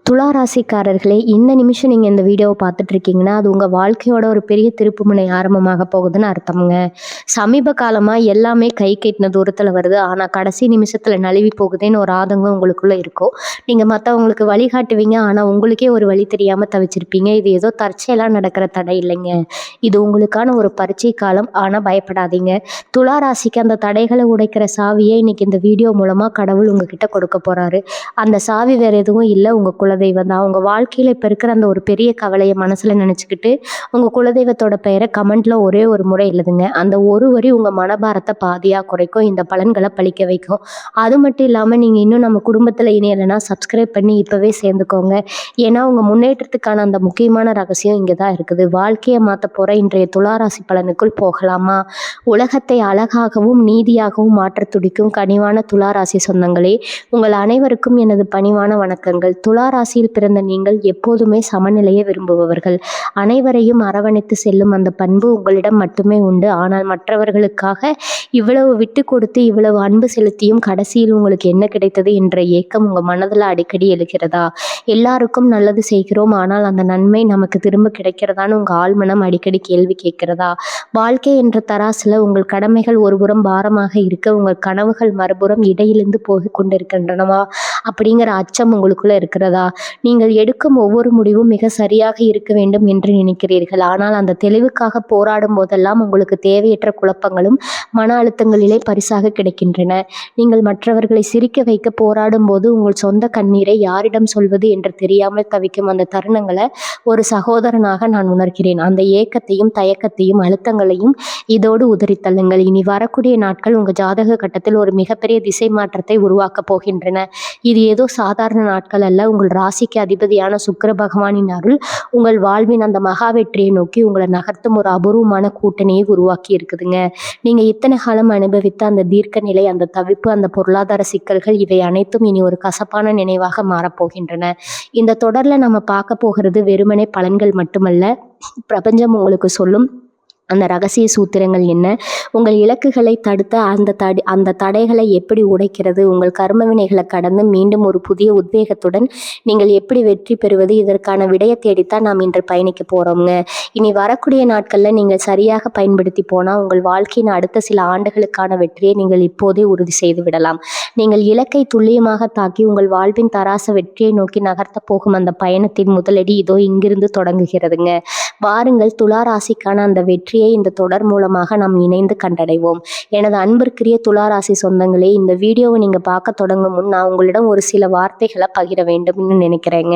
துலா ராசிக்காரர்களே, இந்த நிமிஷம் நீங்க இந்த வீடியோவ பார்த்துட்டு இருக்கீங்கன்னா, அது உங்க வாழ்க்கையோட ஒரு பெரிய திருப்புமுனை ஆரம்பமாக போகுதுன்னு அர்த்தம்ங்க. சமீப காலமா எல்லாமே கை கெட்டின தூரத்துல வருது. ஆனா, கடைசி நிமிஷத்துல நழுவி போகுதேன்னு ஒரு ஆதங்கம் உங்களுக்குள்ள இருக்கும். நீங்க மத்தவங்களுக்கு வழிகாட்டுவீங்க. ஆனா, உங்களுக்கே ஒரு வழி தெரியாம தவிச்சிருப்பீங்க. இது ஏதோ தற்செயலா நடக்கிற தடை இல்லைங்க. இது உங்களுக்கான ஒரு பரீட்சை காலம். ஆனா பயப்படாதீங்க. துலா ராசிக்கு அந்த தடைகள உடைக்கிற சாவிய இன்னைக்கு இந்த வீடியோ மூலமா கடவுள் உங்ககிட்ட கொடுக்க போறாரு. அந்த சாவி வேற எதுவும் இல்ல, உங்க குலதெய்வம் தான். உங்க வாழ்க்கையில இப்ப இருக்கிற அந்த ஒரு பெரிய கவலைய மனசுல நினைச்சுக்கிட்டு, உங்க குலதெய்வத்தோட பெயர கமெண்ட்ல ஒரே ஒரு முறை எழுதுங்க. அந்த ஒரு வரி உங்க மனபாரத்த பாதியா குறைக்கும். இந்த பலன்கள பலிக்க வைக்கும். அது மட்டும் இல்லாம நீங்க இன்னும் நம்ம குடும்பத்துல இணையலைன்னா சப்ஸ்கிரைப் பண்ணி இப்பவே சேர்ந்துக்கோங்க. ஏன்னா, உங்க முன்னேற்றத்துக்கான அந்த முக்கியமான ரகசியம் இங்க தான் இருக்குது. வாழ்க்கைய மாத்தப் போற இன்றைய துலா ராசி பலனுக்குள் போகலாமா? உலகத்தை அழகாகவும், நீதியாகவும் மாற்றத் துடிக்கும் கனிவான துலா ராசி சொந்தங்களே, உங்கள் அனைவருக்கும் எனது பணிவான வணக்கங்கள். துலா ராசியில் பிறந்த நீங்கள் எப்போதுமே சமநிலையை விரும்புபவர்கள். அனைவரையும் அரவணைத்து செல்லும் அந்த பண்பு உங்களிடம் மட்டுமே உண்டு. ஆனால் மற்றவர்களுக்காக இவ்வளவு விட்டு கொடுத்து இவ்வளவு அன்பு செலுத்தியும் கடைசியில் உங்களுக்கு என்ன கிடைத்தது என்ற ஏக்கம் உங்க மனதில் அடிக்கடி எழுகிறதா? எல்லாருக்கும் நல்லது செய்கிறோம், ஆனால் அந்த நன்மை நமக்கு திரும்ப கிடைக்கிறதான்னு உங்க ஆழ்மனம் அடிக்கடி கேள்வி கேட்கிறதா? வாழ்க்கை என்ற தராசுல உங்கள் கடமைகள் ஒருபுறம் பாரமாக இருக்க, உங்கள் கனவுகள் மறுபுறம் இடையிலிருந்து போய் கொண்டிருக்கின்றனவா அப்படிங்கிற அச்சம் உங்களுக்குள்ள இருக்கிறதா? நீங்கள் எடுக்கும் ஒவ்வொரு முடிவும் மிக சரியாக இருக்க வேண்டும் என்று நினைக்கிறீர்கள். ஆனால் அந்த தெளிவுக்காக போராடும் போதெல்லாம் உங்களுக்கு தேவையற்ற குழப்பங்களும் மன அழுத்தங்களிலே பரிசாக கிடைக்கின்றன. நீங்கள் மற்றவர்களை சிரிக்க வைக்க போராடும் போது உங்கள் சொந்த கண்ணீரை யாரிடம் சொல்வது என்று தெரியாமல் தவிக்கும் அந்த தருணங்களை ஒரு சகோதரனாக நான் உணர்கிறேன். அந்த ஏக்கத்தையும் தயக்கத்தையும் அழுத்தங்களையும் இதோடு உதறித்தள்ளுங்கள். இனி வரக்கூடிய நாட்கள் உங்க ஜாதக கட்டத்தில் ஒரு மிகப்பெரிய திசை மாற்றத்தை உருவாக்கப் போகின்றன. இது ஏதோ சாதாரண நாட்கள் அல்ல. உங்கள் ராசிக்கு அதிபதியான சுக்கிர பகவானின் அருள் உங்கள் வாழ்வின் அந்த மகா வெற்றியை நோக்கி உங்களை நகர்த்தும் ஒரு அபூர்வமான கூட்டணியை உருவாக்கி இருக்குதுங்க. நீங்க இத்தனை காலம் அனுபவித்த அந்த தீர்க்க நிலை, அந்த தவிப்பு, அந்த பொருளாதார சிக்கல்கள், இவை அனைத்தும் இனி ஒரு கசப்பான நினைவாக மாறப்போகின்றன. இந்த தொடர்ல நம்ம பார்க்க போகிறது வெறுமனே பலன்கள் மட்டுமல்ல, பிரபஞ்சம் உங்களுக்கு சொல்லும் அந்த ரகசிய சூத்திரங்கள் என்ன, உங்கள் இலக்குகளை தடுத்த அந்த தடைகளை எப்படி உடைக்கிறது, உங்கள் கர்ம வினைகளை கடந்து மீண்டும் ஒரு புதிய உத்வேகத்துடன் நீங்கள் எப்படி வெற்றி பெறுவது, இதற்கான விடையை தேடித்தான் நாம் இன்று பயணிக்க போறோம்ங்க. இனி வரக்கூடிய நாட்கள்ல நீங்கள் சரியாக பயன்படுத்தி போனா உங்கள் வாழ்க்கையின் அடுத்த சில ஆண்டுகளுக்கான வெற்றியை நீங்கள் இப்போதே உறுதி செய்து விடலாம். நீங்கள் இலக்கை துல்லியமாக தாக்கி உங்கள் வாழ்வின் தராச வெற்றியை நோக்கி நகர்த்த போகும் அந்த பயணத்தின் முதலடி இதோ இங்கிருந்து தொடங்குகிறதுங்க. வாருங்கள், துலா ராசிக்கான அந்த வெற்றியை இந்த தொடர் மூலமாக நாம் இணைந்து கண்டடைவோம். எனது அன்பிற்குரிய துலா ராசி சொந்தங்களே, இந்த வீடியோவை நீங்க பார்க்க தொடங்கும் முன் நான் உங்களிடம் ஒரு சில வார்த்தைகளை பகிர வேண்டும்னு நினைக்கிறேங்க.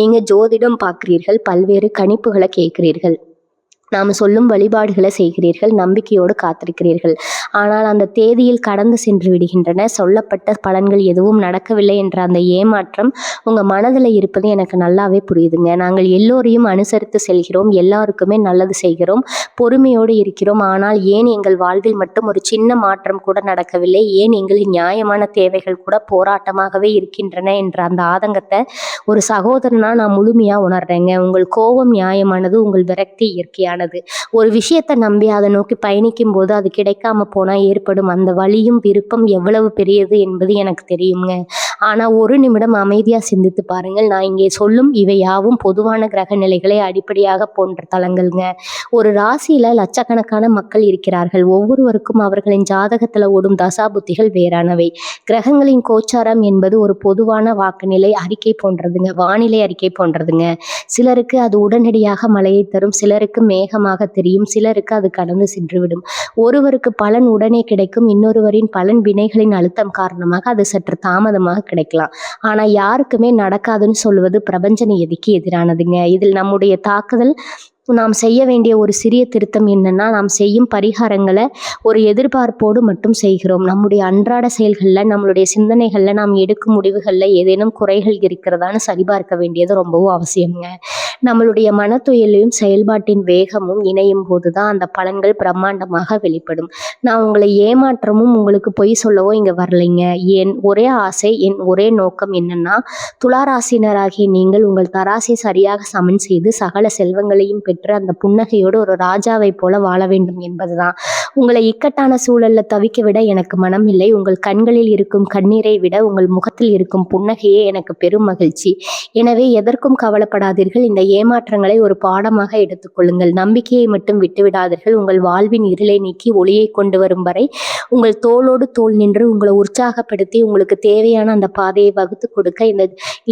நீங்க ஜோதிடம் பார்க்கிறீர்கள், பல்வேறு கணிப்புகளை கேட்கிறீர்கள், நாம் சொல்லும் வழிபாடுகளை செய்கிறீர்கள், நம்பிக்கையோடு காத்திருக்கிறீர்கள். ஆனால் அந்த தேதியில் கடந்து சென்று விடுகின்றன. சொல்லப்பட்ட பலன்கள் எதுவும் நடக்கவில்லை என்ற அந்த ஏமாற்றம் உங்க மனதில் இருப்பது எனக்கு நல்லாவே புரியுதுங்க. நாங்கள் எல்லோரையும் அனுசரித்து செல்கிறோம், எல்லாருக்குமே நல்லது செய்கிறோம், பொறுமையோடு இருக்கிறோம். ஆனால் ஏன் எங்கள் வாழ்வில் மட்டும் ஒரு சின்ன மாற்றம் கூட நடக்கவில்லை? ஏன் எங்களின் நியாயமான தேவைகள் கூட போராட்டமாகவே இருக்கின்றன என்ற அந்த ஆதங்கத்தை ஒரு சகோதரனா நான் முழுமையா உணர்றேங்க. உங்கள் கோபம் நியாயமானது, உங்கள் விரக்தி இயற்கையானது. ஒரு விஷயத்தை நம்பி அதை நோக்கி பயணிக்கும் போது அது கிடைக்காம போனா ஏற்படும் அந்த வலியும் விருப்பம் எவ்வளவு பெரியது என்பது எனக்கு தெரியுங்க. ஆனா ஒரு நிமிடம் அமைதியா சிந்தித்து பாருங்கள். நான் இங்கே சொல்லும் இவை யாவும் பொதுவான கிரக நிலைகளை அடிப்படையாக போன்ற தலங்கள்ங்க. ஒரு ராசியில லட்சக்கணக்கான மக்கள் இருக்கிறார்கள். ஒவ்வொருவருக்கும் அவர்களின் ஜாதகத்துல ஓடும் தசாபுத்திகள் வேறானவை. கிரகங்களின் கோச்சாரம் என்பது ஒரு பொதுவான வாக்குநிலை அறிக்கை போன்றதுங்க, வானிலை அறிக்கை போன்றதுங்க. சிலருக்கு அது உடனடியாக மழையை தரும், சிலருக்கு மேகமாக தெரியும், சிலருக்கு அது கடந்து சென்றுவிடும். ஒருவருக்கு பலன் உடனே கிடைக்கும், இன்னொருவரின் பலன் வினைகளின் அழுத்தம் காரணமாக அது சற்று தாமதமாக கிடைக்கலாம். ஆனா யாருக்குமே நடக்காதுன்னு சொல்வது பிரபஞ்ச நியதிக்கு எதிரானதுங்க. இதில் நம்முடைய தாக்குதல் நாம் செய்ய வேண்டிய ஒரு சிறிய திருத்தம் என்னன்னா, நாம் செய்யும் பரிகாரங்களை ஒரு எதிர்பார்ப்போடு மட்டும் செய்கிறோம். நம்முடைய அன்றாட செயல்களில், நம்மளுடைய சிந்தனைகளில், நாம் எடுக்கும் முடிவுகளில் ஏதேனும் குறைகள் இருக்கிறதான்னு சரிபார்க்க வேண்டியது ரொம்பவும் அவசியம்ங்க. நம்மளுடைய மனத்துயலையும் செயல்பாட்டின் வேகமும் இணையும் போது தான் அந்த பலன்கள் பிரம்மாண்டமாக வெளிப்படும். நான் உங்களை ஏமாற்றமும் உங்களுக்கு பொய் சொல்லவோ இங்கே வரலைங்க. என் ஒரே ஆசை, என் ஒரே நோக்கம் என்னன்னா, துளாராசினராகிய நீங்கள் உங்கள் தராசை சரியாக சமன் செய்து சகல செல்வங்களையும் பெற்று அந்த புன்னகையோடு ஒரு ராஜாவை போல வாழ வேண்டும் என்பதுதான். உங்களை இக்கட்டான சூழல்ல தவிக்க விட எனக்கு மனம் இல்லை. உங்கள் கண்களில் இருக்கும் கண்ணீரை விட உங்கள் முகத்தில் இருக்கும் புன்னகையே எனக்கு பெரும் மகிழ்ச்சி. எனவே எதற்கும் கவலைப்படாதீர்கள். இந்த ஏமாற்றங்களை ஒரு பாடமாக எடுத்துக்கொள்ளுங்கள். நம்பிக்கையை மட்டும் விட்டுவிடாதீர்கள். உங்கள் வாழ்வின் இருளை நீக்கி ஒளியை கொண்டு வரும் வரை உங்கள் தோளோடு தோள் நின்று உங்களை உற்சாகப்படுத்தி உங்களுக்கு தேவையான அந்த பாதையை வகுத்து கொடுக்க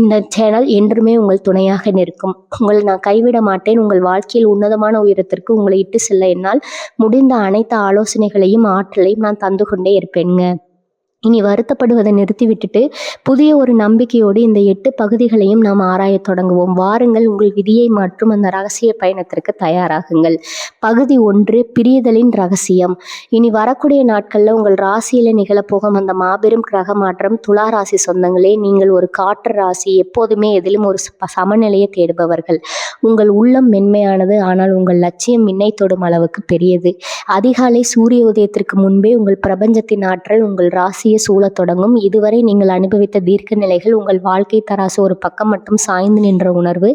இந்த சேனல் என்றுமே உங்கள் துணையாக நிற்கும். உங்களை நான் கைவிட மாட்டேன். உங்கள் வாழ்க்கையில் உன்னதமான உயரத்திற்கு உங்களை இட்டு செல்ல என்னால் முடிந்த அனைத்து ஆலோசனைகளையும் ஆற்றலையும் நான் தந்து கொண்டே இருப்பேங்க. இனி வருத்தப்படுவதை நிறுத்திவிட்டுட்டு புதிய ஒரு நம்பிக்கையோடு இந்த 8 பகுதிகளையும் நாம் ஆராயத் தொடங்குவோம். வாருங்கள், உங்கள் விதியை மாற்றும் அந்த ரகசிய பயணத்திற்கு தயாராகுங்கள். பகுதி 1, பிரிதலின் ரகசியம். இனி வரக்கூடிய நாட்கள்ல உங்கள் ராசியில நிகழப்போகும் அந்த மாபெரும் கிரக மாற்றம். துலா ராசி சொந்தங்களே, நீங்கள் ஒரு காற்று ராசி. எப்போதுமே எதிலும் ஒரு சமநிலையை தேடுபவர்கள். உங்கள் உள்ளம் மென்மையானது, ஆனால் உங்கள் லட்சியம் விண்ணை தொடும் அளவுக்கு பெரியது. அதிகாலை சூரிய உதயத்திற்கு முன்பே உங்கள் பிரபஞ்சத்தின் ஆற்றல் உங்கள் ராசியை சூழத் தொடங்கும். இதுவரை நீங்கள் அனுபவித்த தீர்க்க நிலைகள், உங்கள் வாழ்க்கை தராசு ஒரு பக்கம் மட்டும் சாய்ந்து நின்ற உணர்வு,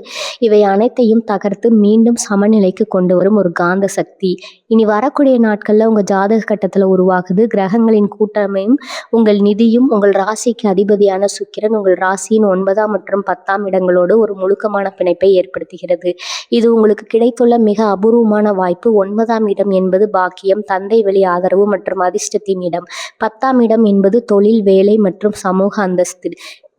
இவை அனைத்தையும் தகர்த்து மீண்டும் சமநிலைக்கு கொண்டு வரும் ஒரு காந்த சக்தி இனி வரக்கூடிய நாட்கள்ல உங்க ஜாதக கட்டத்துல உருவாகுது. கிரகங்களின் கூட்டமையும் உங்கள் நிதியும் உங்கள் ராசிக்கு அதிபதியான சுக்கிரன் உங்கள் ராசியின் 9ஆம் மற்றும் 10ஆம் இடங்களோடு ஒரு முழுக்கமான பிணைப்பை ஏற்படுத்துகிறது. இது உங்களுக்கு கிடைத்துள்ள மிக அபூர்வமான வாய்ப்பு. 9ஆம் இடம் என்பது பாக்கியம், தந்தை வழி ஆதரவு மற்றும் அதிர்ஷ்டத்தின் இடம். 10ஆம் இடம் என்பது தொழில், வேலை மற்றும் சமூக அந்தஸ்து.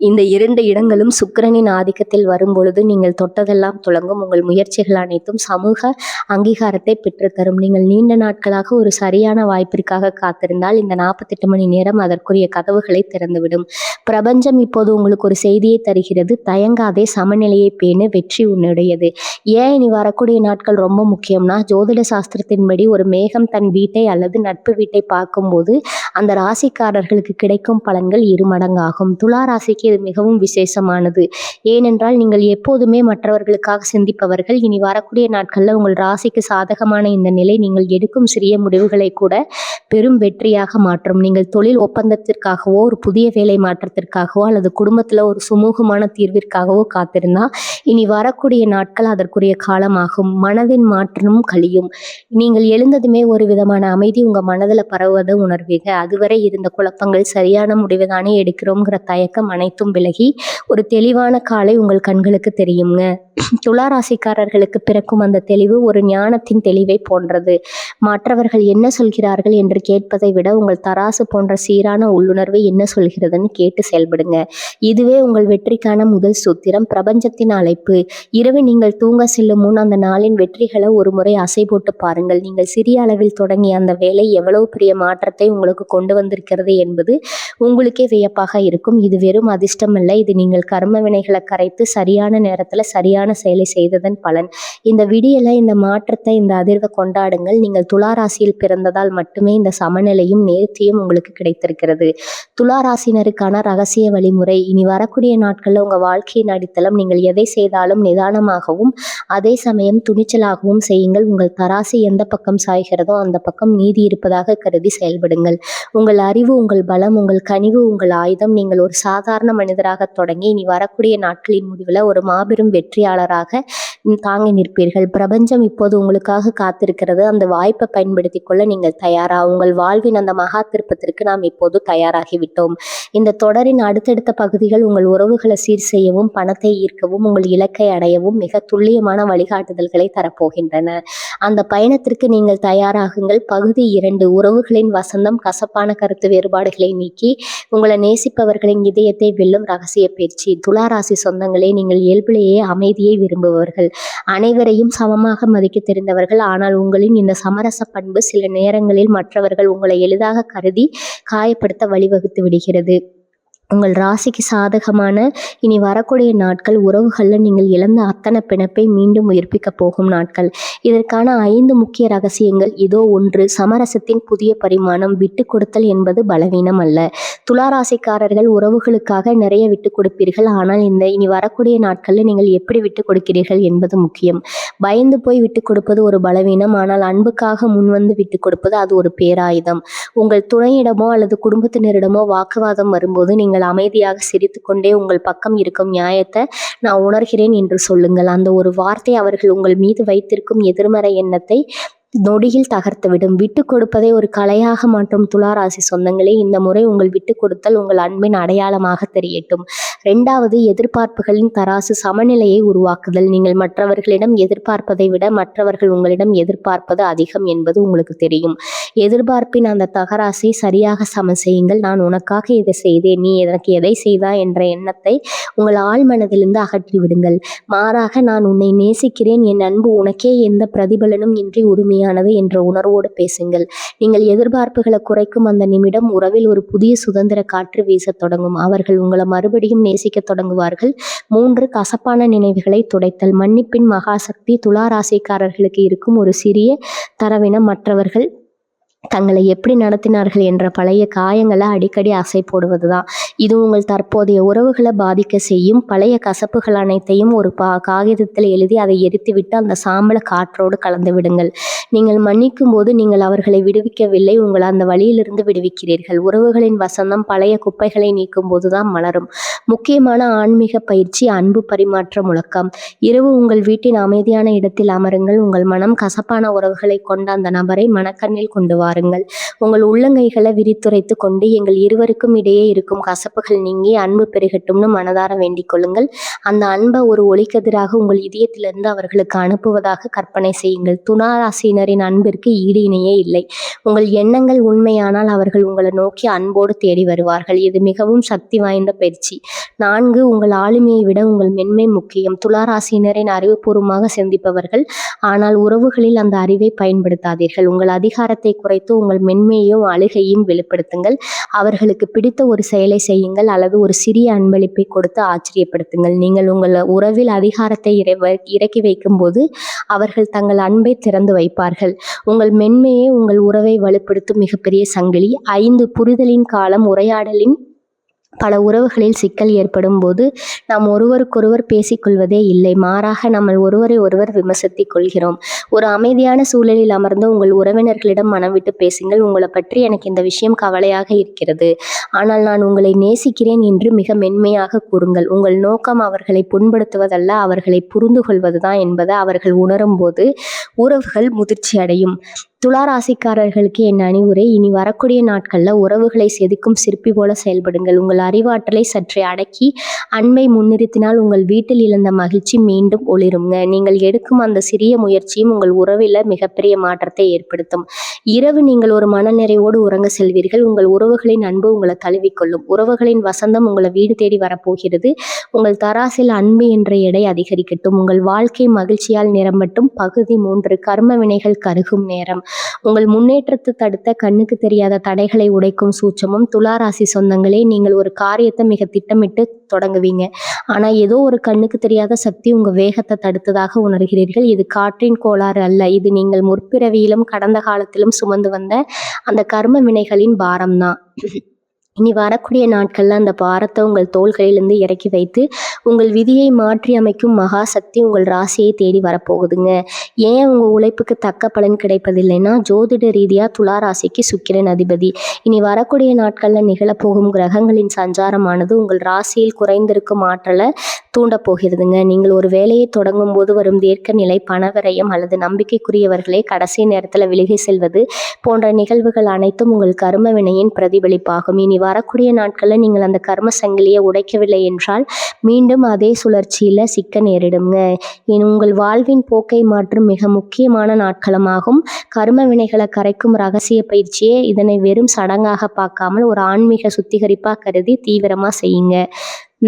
இந்த 2 இடங்களும் சுக்கிரனின் ஆதிக்கத்தில் வரும் பொழுது நீங்கள் தொட்டதெல்லாம் துலங்கும். உங்கள் முயற்சிகள் அனைத்தும் சமூக அங்கீகாரத்தை பெற்றுத்தரும். நீங்கள் நீண்ட நாட்களாக ஒரு சரியான வாய்ப்பிற்காக காத்திருந்தால் இந்த 48 மணி நேரம் அதற்குரிய கதவுகளை திறந்துவிடும். பிரபஞ்சம் இப்போது உங்களுக்கு ஒரு செய்தியை தருகிறது. தயங்காதே, சமநிலையை பேணு, வெற்றி உன்னுடையது. ஏன் இனி வரக்கூடிய நாட்கள் ரொம்ப முக்கியம்னா, ஜோதிட சாஸ்திரத்தின்படி ஒரு மேகம் தன் வீட்டை அல்லது நட்பு வீட்டை பார்க்கும்போது அந்த ராசிக்காரர்களுக்கு கிடைக்கும் பலன்கள் 2 மடங்காகும். துலா ராசிக்கு இது மிகவும் விசேஷமானது. ஏனென்றால் நீங்கள் எப்போதுமே மற்றவர்களுக்காக சிந்திப்பவர்கள். இனி வரக்கூடிய நாட்கள்ல உங்கள் ராசிக்கு சாதகமான இந்த நிலை நீங்கள் எடுக்கும் சிறிய முடிவுகளை கூட பெரும் வெற்றியாக மாற்றும். நீங்கள் தொழில் ஒப்பந்தத்திற்காகவோ, ஒரு புதிய வேலை மாற்றத்திற்காகவோ அல்லது குடும்பத்துல ஒரு சுமூகமான தீர்விற்காகவோ காத்திருந்தா இனி வரக்கூடிய நாட்கள் அதற்குரிய காலமாகும். மனதின் மாற்றமும் கழியும். நீங்கள் எழுந்ததுமே ஒரு விதமான அமைதி உங்க மனதில் பரவுவதை உணர்வீங்க. அதுவரை இருந்த குழப்பங்கள், சரியான முடிவுதானே எடுக்கிறோங்கிற தயக்கம் அனைத்தும் விலகி ஒரு தெளிவான காலை உங்கள் கண்களுக்கு தெரியுங்க. துலா ராசிக்காரர்களுக்கு பிறக்கும் அந்த தெளிவு ஒரு ஞானத்தின் தெளிவை போன்றது. மற்றவர்கள் என்ன சொல்கிறார்கள் என்று கேட்பதை விட உங்கள் தராசு போன்ற சீரான உள்ளுணர்வு என்ன சொல்கிறதுன்னு கேட்டு செயல்படுங்க. இதுவே உங்கள் வெற்றிக்கான முதல் சூத்திரம். பிரபஞ்சத்தின் அழைப்பு. இரவு நீங்கள் தூங்க செல்லும் முன் அந்த நாளின் வெற்றிகளை ஒரு முறை அசை போட்டு பாருங்கள். நீங்கள் சிறிய அளவில் தொடங்கிய அந்த வேலை எவ்வளவு பெரிய மாற்றத்தை உங்களுக்கு கொண்டு வந்திருக்கிறது என்பது உங்களுக்கே வியப்பாக இருக்கும். இது வெறும் அதிர்ஷ்டம் அல்ல, இது நீங்கள் கர்ம வினைகளை கரைத்து சரியான நேரத்துல சரியான செயலை செய்ததன் பலன். இந்த விடியல, இந்த மாற்றத்தை, இந்த அதிர்வை கொண்டாடுங்கள். நீங்கள் துலா ராசியில் பிறந்ததால் மட்டுமே இந்த சமநிலையும் நேர்த்தியும் உங்களுக்கு கிடைத்திருக்கிறது. துலா ராசினருக்கான ரகசிய வழிமுறை. இனி வரக்கூடிய நாட்கள்ல உங்க வாழ்க்கையின் அடித்தளம். நீங்கள் எதை செய்தாலும் நிதானமாகவும் அதே சமயம் துணிச்சலாகவும் செய்யுங்கள். உங்கள் தராசு எந்த பக்கம் சாய்கிறதோ அந்த பக்கம் நீதி இருப்பதாக கருதி செயல்படுங்கள். உங்கள் அறிவு உங்கள் பலம், உங்கள் கனிவு உங்கள் ஆயுதம். நீங்கள் ஒரு சாதாரண மனிதராக தொடங்கி இனி வரக்கூடிய நாட்களின் முடிவில் ஒரு மாபெரும் வெற்றியாளராக தாங்கி நிற்பீர்கள். பிரபஞ்சம் இப்போது உங்களுக்காக காத்திருக்கிறது. அந்த வாய்ப்பை பயன்படுத்தி கொள்ள நீங்கள் தயாரா? உங்கள் வாழ்வின் அந்த மகா திருப்பத்திற்கு நாம் இப்போது தயாராகிவிட்டோம். இந்த தொடரின் அடுத்தடுத்த பகுதிகள் உங்கள் உறவுகளை சீர் செய்யவும், பணத்தை ஈர்க்கவும், உங்கள் இலக்கை அடையவும் மிக துல்லியமான வழிகாட்டுதல்களை தரப்போகின்றன. அந்த பயணத்திற்கு நீங்கள் தயாராகுங்கள். பகுதி 2, உறவுகளின் வசந்தம். கசப்பான கருத்து வேறுபாடுகளை நீக்கி உங்களை நேசிப்பவர்களின் இதயத்தை வெல்லும் ரகசிய பயிற்சி. துலா ராசி சொந்தங்களே, நீங்கள் இயல்பிலேயே அமைதியை விரும்புபவர்கள், அனைவரையும் சமமாக மதிக்க தெரிந்தவர்கள். ஆனால் உங்களின் இந்த சமரச பண்பு சில நேரங்களில் மற்றவர்கள் உங்களை எளிதாக கருதி காயப்படுத்த வழிவகுத்து விடுகிறது. உங்கள் ராசிக்கு சாதகமான இனி வரக்கூடிய நாட்கள் உறவுகளில் நீங்கள் இழந்த அத்தனை பிணைப்பை மீண்டும் உயிர்ப்பிக்க போகும் நாட்கள். இதற்கான 5 முக்கிய ரகசியங்கள் இதோ. 1, சமரசத்தின் புதிய பரிமாணம். விட்டு கொடுத்தல் என்பது பலவீனம் அல்ல. துலா ராசிக்காரர்கள் உறவுகளுக்காக நிறைய விட்டு கொடுப்பீர்கள். ஆனால் இனி வரக்கூடிய நாட்களில் நீங்கள் எப்படி விட்டு கொடுக்கிறீர்கள் என்பது முக்கியம். பயந்து போய் விட்டு கொடுப்பது ஒரு பலவீனம். ஆனால் அன்புக்காக முன்வந்து விட்டு கொடுப்பது அது ஒரு பேராயுதம். உங்கள் துணையிடமோ அல்லது குடும்பத்தினரிடமோ வாக்குவாதம் வரும்போது நீங்கள் அமைதியாக சிரித்து கொண்டே உங்கள் பக்கம் இருக்கும் நியாயத்தை நான் உணர்கிறேன் என்று சொல்லுங்கள். அந்த ஒரு வார்த்தை அவர்கள் உங்கள் மீது வைத்திருக்கும் எதிர்மறை எண்ணத்தை நொடியில் தகர்த்துவிடும். விட்டு கொடுப்பதை ஒரு கலையாக மாற்றும் துளாராசி சொந்தங்களே, இந்த முறை உங்கள் விட்டு கொடுத்தல் உங்கள் அன்பின் அடையாளமாக தெரியட்டும். 2வது, எதிர்பார்ப்புகளின் தராசு சமநிலையை உருவாக்குதல். நீங்கள் மற்றவர்களிடம் எதிர்பார்ப்பதை விட மற்றவர்கள் உங்களிடம் எதிர்பார்ப்பது அதிகம் என்பது உங்களுக்கு தெரியும். எதிர்பார்ப்பின் அந்த தகராசை சரியாக சமன் செய்யுங்கள். நான் உனக்காக இதை செய்தேன், நீ எனக்கு எதை செய்தாய் என்ற எண்ணத்தை உங்கள் ஆழ் மனதிலிருந்து அகற்றிவிடுங்கள். மாறாக, நான் உன்னை நேசிக்கிறேன், என் அன்பு உனக்கே எந்த பிரதிபலனும் இன்றி உரிமையானது என்ற உணர்வோடு பேசுங்கள். நீங்கள் எதிர்பார்ப்புகளை குறைக்கும் அந்த நிமிடம் உறவில் ஒரு புதிய சுதந்திர காற்று வீசத் தொடங்கும். அவர்கள் உங்களை மறுபடியும் நேசிக்க தொடங்குவார்கள். 3, கசப்பான நினைவுகளை துடைத்தல். மன்னிப்பின் மகாசக்தி துளாராசிக்காரர்களுக்கு இருக்கும் ஒரு சிறிய தரவினம் மற்றவர்கள் தங்களை எப்படி நடத்தினார்கள் என்ற பழைய காயங்களை அடிக்கடி அசை போடுவது தான். இது உங்கள் தற்போதைய உறவுகளை பாதிக்க செய்யும். பழைய கசப்புகள் அனைத்தையும் ஒரு காகிதத்தில் எழுதி அதை எரித்துவிட்டு அந்த சாம்பலை காற்றோடு கலந்து விடுங்கள். நீங்கள் மன்னிக்கும் போது நீங்கள் அவர்களை விடுவிக்கவில்லை, உங்களை அந்த வழியிலிருந்து விடுவிக்கிறீர்கள். உறவுகளின் வசந்தம் பழைய குப்பைகளை நீக்கும் போதுதான் மலரும். முக்கியமான ஆன்மீக பயிற்சி, அன்பு பரிமாற்ற முழக்கம். இரவு உங்கள் வீட்டின் அமைதியான இடத்தில் அமருங்கள். உங்கள் மனம் கசப்பான உறவுகளை கொண்ட அந்த நபரை மனக்கண்ணில் கொண்டு வாருங்கள். உங்கள் உள்ளங்கைகளை விரித்துரைத்து கொண்டு எங்கள் இருவருக்கும் இடையே இருக்கும் கசப்புகள் நீங்கி அன்பு பெருகட்டும்னு மனதார வேண்டிக் கொள்ளுங்கள். அந்த அன்பை ஒரு ஒளிக்கதிராக உங்கள் இதயத்திலிருந்து அவர்களுக்கு அனுப்புவதாக கற்பனை செய்யுங்கள். துளாராசியினரின் அன்பிற்கு ஈடு இணையே இல்லை. உங்கள் எண்ணங்கள் உண்மையானால் அவர்கள் உங்களை நோக்கி அன்போடு தேடி வருவார்கள். இது மிகவும் சக்தி வாய்ந்த பயிற்சி. 4, உங்கள் ஆளுமையை விட உங்கள் மென்மை முக்கியம். துளாராசியினரின் அறிவுபூர்வமாக சிந்திப்பவர்கள், ஆனால் உறவுகளில் அந்த அறிவை பயன்படுத்தாதீர்கள். உங்கள் அதிகாரத்தை குறைத்து உங்கள் மென்மையையும் அழுகையும் வெளிப்படுத்துங்கள். அவர்களுக்கு பிடித்த ஒரு செயலை செய்யுங்கள் அல்லது ஒரு சிறிய அன்பளிப்பை கொடுத்து ஆச்சரியப்படுத்துங்கள். நீங்கள் உங்கள் உறவில் அதிகாரத்தை இறக்கி வைக்கும் போது அவர்கள் தங்கள் அன்பை திறந்து வைப்பார்கள். உங்கள் மென்மையே உங்கள் உறவை வலுப்படுத்தும் மிகப்பெரிய சங்கிலி. 5, புரிதலின் காலம். உரையாடலின் பல உறவுகளில் சிக்கல் ஏற்படும் போது நாம் ஒருவருக்கொருவர் பேசிக்கொள்வதே இல்லை, மாறாக நம்ம ஒருவரை ஒருவர் விமர்சித்துக் கொள்கிறோம். ஒரு அமைதியான சூழலில் அமர்ந்து உங்கள் உறவினர்களிடம் மனம் விட்டு பேசுங்கள். உங்களை பற்றி எனக்கு இந்த விஷயம் கவலையாக இருக்கிறது, ஆனால் நான் உங்களை நேசிக்கிறேன் என்று மிக மென்மையாக கூறுங்கள். உங்கள் நோக்கம் அவர்களை புண்படுத்துவதல்ல, அவர்களை புரிந்து கொள்வதுதான் என்பதை அவர்கள் உணரும் போது உறவுகள் முதிர்ச்சி அடையும். துளாராசிக்காரர்களுக்கு என் அறிவுரை, இனி வரக்கூடிய நாட்களில் உறவுகளை செதுக்கும் சிற்பி போல செயல்படுங்கள். உங்கள் அறிவாற்றலை சற்றே அடக்கி அன்பை முன்னிறுத்தினால் உங்கள் வீட்டில் இழந்த மகிழ்ச்சி மீண்டும் ஒளிருங்க. நீங்கள் எடுக்கும் அந்த சிறிய முயற்சியும் உங்கள் உறவில் மிகப்பெரிய மாற்றத்தை ஏற்படுத்தும். இரவு நீங்கள் ஒரு மனநிறைவோடு உறங்க செல்வீர்கள். உங்கள் உறவுகளின் அன்பு உங்களை தழுவிக்கொள்ளும். உறவுகளின் வசந்தம் உங்களை வீடு தேடி வரப்போகிறது. உங்கள் தராசில் அன்பு என்ற எடை அதிகரிக்கட்டும். உங்கள் வாழ்க்கை மகிழ்ச்சியால் நிரம்பட்டும். பகுதி 3, கர்ம வினைகள் கருகும் நேரம். உங்கள் முன்னேற்றத்தை தடுத்த கண்ணுக்கு தெரியாத தடைகளை உடைக்கும் சூட்சமும். துளாராசி சொந்தங்களே, நீங்கள் ஒரு காரியத்தை மிக திட்டமிட்டு தொடங்குவீங்க, ஆனால் ஏதோ ஒரு கண்ணுக்கு தெரியாத சக்தி உங்கள் வேகத்தை தடுத்ததாக உணர்கிறீர்கள். இது காற்றின் கோளாறு அல்ல, இது நீங்கள் முற்பிறவியிலும் கடந்த காலத்திலும் சுமந்து வந்த அந்த கர்ம வினைகளின் பாரம்தான். இனி வரக்கூடிய நாட்களில் அந்த பாரத்தை உங்கள் தோள்களிலிருந்து இறக்கி வைத்து உங்கள் விதியை மாற்றி அமைக்கும் மகாசக்தி உங்கள் ராசியை தேடி வரப்போகுதுங்க. ஏன் உங்கள் உழைப்புக்கு தக்க பலன் கிடைப்பதில்லைன்னா, ஜோதிட ரீதியாக துளாராசிக்கு சுக்கிரன் அதிபதி. இனி வரக்கூடிய நாட்களில் நிகழப்போகும் கிரகங்களின் சஞ்சாரமானது உங்கள் ராசியில் குறைந்திருக்கும் ஆற்றலை தூண்டப்போகிறதுங்க. நீங்கள் ஒரு வேலையை தொடங்கும் போது வரும் தீர்க்க நிலை, பணவிரயம் அல்லது நம்பிக்கைக்குரியவர்களை கடைசி நேரத்தில் விலகி செல்வது போன்ற நிகழ்வுகள் அனைத்தும் உங்கள் கர்ம வினையின் பிரதிபலிப்பாகும். இனி வரக்கூடிய நாட்களில் நீங்கள் அந்த கர்ம சங்கிலியை உடைக்கவில்லை என்றால் மீண்டும் அதே சுழற்சியில் சிக்க நேரிடுங்க. உங்கள் வாழ்வின் போக்கை மாற்றும் மிக முக்கியமான நாட்களமாகும். கர்ம வினைகளை கரைக்கும் ரகசிய பயிற்சியே இதனை வெறும் சடங்காக பார்க்காமல் ஒரு ஆன்மீக சுத்திகரிப்பாக கருதி தீவிரமாக செய்யுங்க.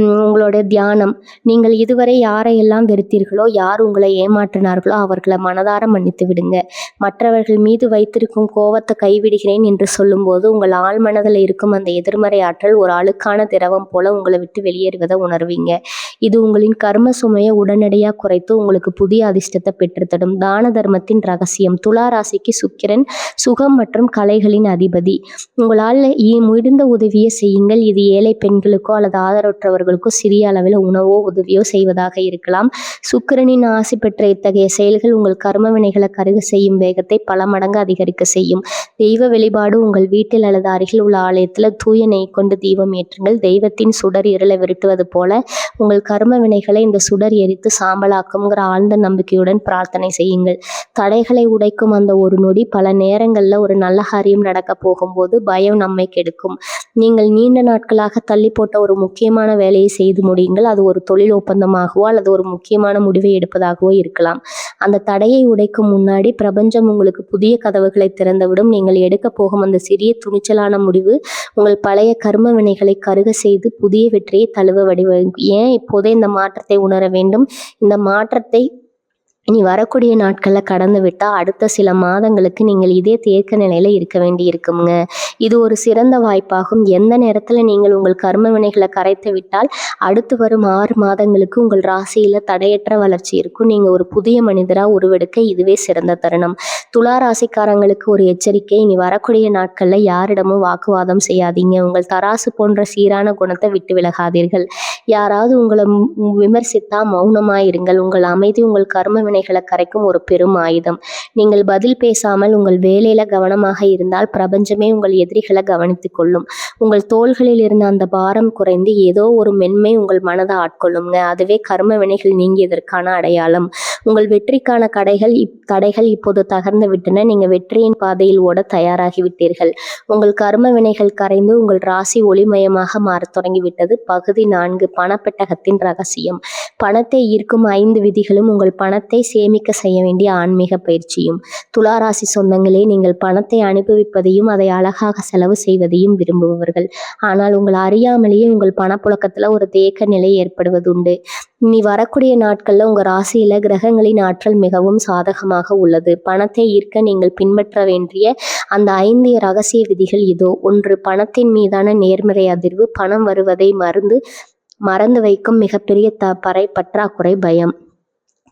உங்களோட தியானம். நீங்கள் இதுவரை யாரையெல்லாம் வெறுத்தீர்களோ, யார் உங்களை ஏமாற்றினார்களோ அவர்களை மனதார மன்னித்து விடுங்க. மற்றவர்கள் மீது வைத்திருக்கும் கோபத்தை கைவிடுகிறேன் என்று சொல்லும்போது உங்கள் ஆழ் மனதில் இருக்கும் அந்த எதிர்மறை ஆற்றல் ஒரு அழுக்கான திரவம் போல உங்களை விட்டு வெளியேறுவதை உணர்வீங்க. இது உங்களின் கர்ம சுமையை உடனடியாக குறைத்து உங்களுக்கு புதிய அதிர்ஷ்டத்தை பெற்றுத்தரும். தான தர்மத்தின் ரகசியம். துளாராசிக்கு சுக்கிரன் சுகம் மற்றும் கலைகளின் அதிபதி. உங்களால் முடிந்த உதவியை செய்யுங்கள். இது ஏழை பெண்களுக்கோ அல்லது ஆதரவற்றவர்களுக்கோ அவர்களுக்கும் சிறிய அளவில் உணவோ உதவியோ செய்வதாக இருக்கலாம். சுக்கிரனின் ஆசி பெற்ற இத்தகைய செயல்கள் உங்கள் கர்ம வினைகளை கருக செய்யும் வேகத்தை பல மடங்கு அதிகரிக்க செய்யும். தெய்வ வழிபாடு உங்கள் வீட்டில் அல்லது அருகில் உள்ள ஆலயத்தில் தூய நெய் கொண்டு தீபம் ஏற்றுங்கள். தெய்வத்தின் சுடர் இருளை விரட்டுவது போல உங்கள் கர்ம வினைகளை இந்த சுடர் எரித்து சாம்பலாக்கும்ங்கிற ஆழ்ந்த நம்பிக்கையுடன் பிரார்த்தனை செய்யுங்கள். தடைகளை உடைக்கும் அந்த ஒரு நொடி பல நேரங்களில் ஒரு நல்ல காரியம் நடக்க போகும்போது பயம் நம்மை கெடுக்கும். நீங்கள் நீண்ட நாட்களாக தள்ளி போட்ட ஒரு முக்கியமான வேலையை செய்து முடியுங்கள். அது ஒரு தொழில் ஒப்பந்தமாகவோ அல்லது ஒரு முக்கியமான முடிவை எடுப்பதாகவோ இருக்கலாம். அந்த தடையை உடைக்கும் முன்னாடி பிரபஞ்சம் உங்களுக்கு புதிய கதவுகளை திறந்துவிடும். நீங்கள் எடுக்க போகும் அந்த சிறிய துணிச்சலான முடிவு உங்கள் பழைய கர்ம வினைகளை கருக செய்து புதிய வெற்றியை தழுவ வடிவமைக்கும். ஏன் இப்போதே இந்த மாற்றத்தை உணர வேண்டும்? இந்த மாற்றத்தை இனி வரக்கூடிய நாட்களில் கடந்து விட்டால் அடுத்த சில மாதங்களுக்கு நீங்கள் இதே தேக்க நிலையில் இருக்க வேண்டி இருக்குங்க. இது ஒரு சிறந்த வாய்ப்பாகும். எந்த நேரத்தில் நீங்கள் உங்கள் கர்ம வினைகளை கரைத்து விட்டால் அடுத்து வரும் 6 மாதங்களுக்கு உங்கள் ராசியில் தடையற்ற வளர்ச்சி இருக்கும். நீங்கள் ஒரு புதிய மனிதராக உருவெடுக்க இதுவே சிறந்த தருணம். துலா ராசிக்காரங்களுக்கு ஒரு எச்சரிக்கை: இனி வரக்கூடிய நாட்களில் யாரிடமும் வாக்குவாதம் செய்யாதீங்க. உங்கள் தராசு போன்ற சீரான குணத்தை விட்டு விலகாதீர்கள். யாராவது உங்களை விமர்சித்தா மௌனமாயிருங்கள். உங்கள் அமைதி உங்கள் கர்ம வினைகளை கரைக்கும் ஒரு பெரும் ஆயுதம். நீங்கள் பதில் பேசாமல் உங்கள் வேலையில கவனமாக இருந்தால் பிரபஞ்சமே உங்கள் எதிரிகளை கவனித்துக் கொள்ளும். உங்கள் தோள்களில் இருந்த அந்த பாரம் குறைந்து ஏதோ ஒரு மென்மை உங்கள் மனதை ஆட்கொள்ளுங்க. அதுவே கர்ம வினைகள் நீங்கியதற்கான அடையாளம். உங்கள் வெற்றிக்கான தடைகள் இப்போது தகர்ந்து விட்டன. நீங்க வெற்றியின் பாதையில் ஓட தயாராகி விட்டீர்கள். உங்கள் கர்ம வினைகள் கரைந்து உங்கள் ராசி ஒளிமயமாக மாறத் தொடங்கிவிட்டது. பகுதி 4: பணப்பெட்டகத்தின் ரகசியம். பணத்தை ஈர்க்கும் 5 விதிகளும் உங்கள் பணத்தை சேமிக்க செய்ய வேண்டிய ஆன்மீக பயிற்சியும். துளாராசி சொந்தங்களே, நீங்கள் பணத்தை அனுபவிப்பதையும் அதை அழகாக செலவு செய்வதையும் விரும்புபவர்கள். ஆனால் உங்கள் அறியாமலேயே உங்கள் பணப்புழக்கத்துல ஒரு தேக்க நிலை ஏற்படுவதுண்டு. இனி வரக்கூடிய நாட்கள்ல உங்க ராசியில கிரகங்களின் ஆற்றல் மிகவும் சாதகமாக உள்ளது. பணத்தை ஈர்க்க நீங்கள் பின்பற்ற வேண்டிய அந்த 5 ரகசிய விதிகள் இதோ. 1. பணத்தின் மீதான நேர்மறை அதிர்வு. பணம் வருவதை மறந்து வைக்கும் மிகப்பெரிய பற்றாக்குறை பயம்.